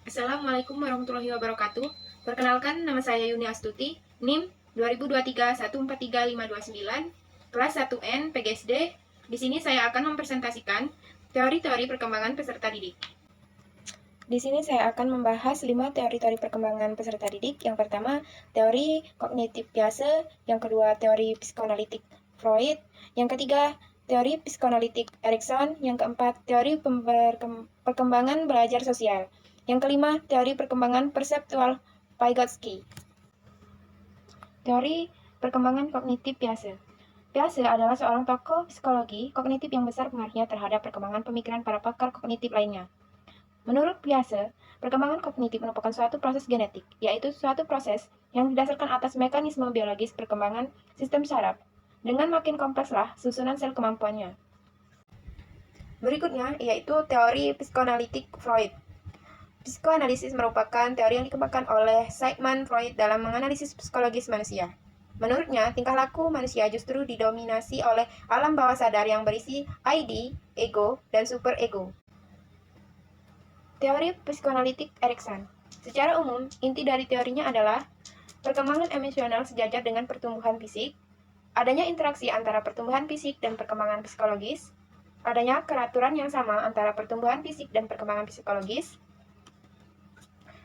Assalamualaikum warahmatullahi wabarakatuh. Perkenalkan, nama saya Yuni Astuti, NIM 2023143529, kelas 1N PGSD. Di sini saya akan mempresentasikan teori-teori perkembangan peserta didik. Di sini saya akan membahas 5 teori-teori perkembangan peserta didik. Yang pertama, teori kognitif biasa. Yang kedua, teori psikoanalitik Freud. Yang ketiga, teori psikoanalitik Erikson. Yang keempat, teori perkembangan belajar sosial. Yang kelima, teori perkembangan perseptual Vygotsky. Teori perkembangan kognitif biasa. Piaget adalah seorang tokoh psikologi kognitif yang besar pengaruhnya terhadap perkembangan pemikiran para pakar kognitif lainnya. Menurut Piaget, perkembangan kognitif merupakan suatu proses genetik, yaitu suatu proses yang didasarkan atas mekanisme biologis perkembangan sistem saraf. Dengan makin komplekslah susunan sel kemampuannya. Berikutnya yaitu teori psikoanalitik Freud. Psikoanalisis merupakan teori yang dikembangkan oleh Sigmund Freud dalam menganalisis psikologis manusia. Menurutnya, tingkah laku manusia justru didominasi oleh alam bawah sadar yang berisi ID, ego, dan superego. Teori psikoanalitik Erikson. Secara umum, inti dari teorinya adalah perkembangan emosional sejajar dengan pertumbuhan fisik, adanya interaksi antara pertumbuhan fisik dan perkembangan psikologis, adanya keraturan yang sama antara pertumbuhan fisik dan perkembangan psikologis.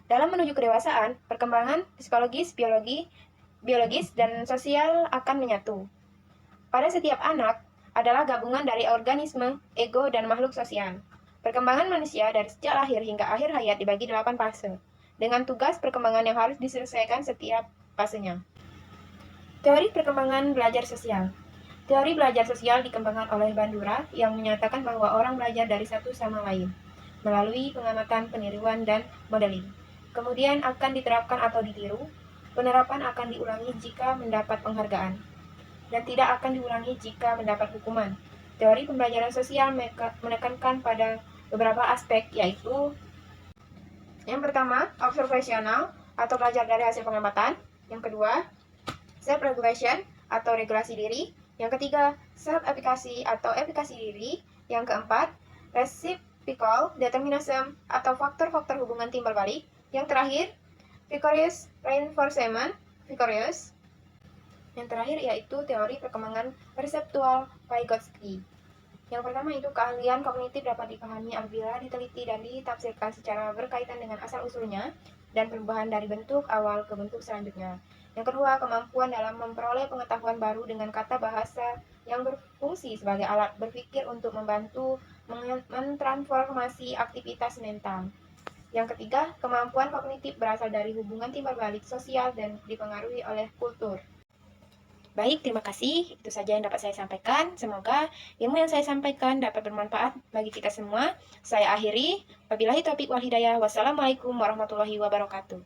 Dalam menuju kedewasaan, perkembangan psikologis, biologis, dan sosial akan menyatu. Pada setiap anak adalah gabungan dari organisme, ego, dan makhluk sosial. Perkembangan manusia dari sejak lahir hingga akhir hayat dibagi 8 fase, dengan tugas perkembangan yang harus diselesaikan setiap fasenya. Teori perkembangan belajar sosial. Teori belajar sosial dikembangkan oleh Bandura yang menyatakan bahwa orang belajar dari satu sama lain, melalui pengamatan, peniruan, dan modeling. Kemudian akan diterapkan atau ditiru. Penerapan akan diulangi jika mendapat penghargaan, dan tidak akan diulangi jika mendapat hukuman. Teori pembelajaran sosial menekankan pada beberapa aspek, yaitu yang pertama, observational atau belajar dari hasil pengamatan. Yang kedua, self-regulation atau regulasi diri. Yang ketiga, self-efficacy atau efikasi diri. Yang keempat, reciprocal determinism atau faktor-faktor hubungan timbal balik. Yang terakhir, vicarious reinforcement, vicarious. Yang terakhir yaitu teori perkembangan perseptual Vygotsky. Yang pertama itu keahlian kognitif dapat dipahami apabila diteliti dan ditafsirkan secara berkaitan dengan asal-usulnya dan perubahan dari bentuk awal ke bentuk selanjutnya. Yang kedua, kemampuan dalam memperoleh pengetahuan baru dengan kata bahasa yang berfungsi sebagai alat berpikir untuk membantu mentransformasi aktivitas mental. Yang ketiga, kemampuan kognitif berasal dari hubungan timbal balik sosial dan dipengaruhi oleh kultur. Baik, terima kasih. Itu saja yang dapat saya sampaikan. Semoga ilmu yang saya sampaikan dapat bermanfaat bagi kita semua. Saya akhiri. Wabillahi taufiq wal hidayah. Wassalamualaikum warahmatullahi wabarakatuh.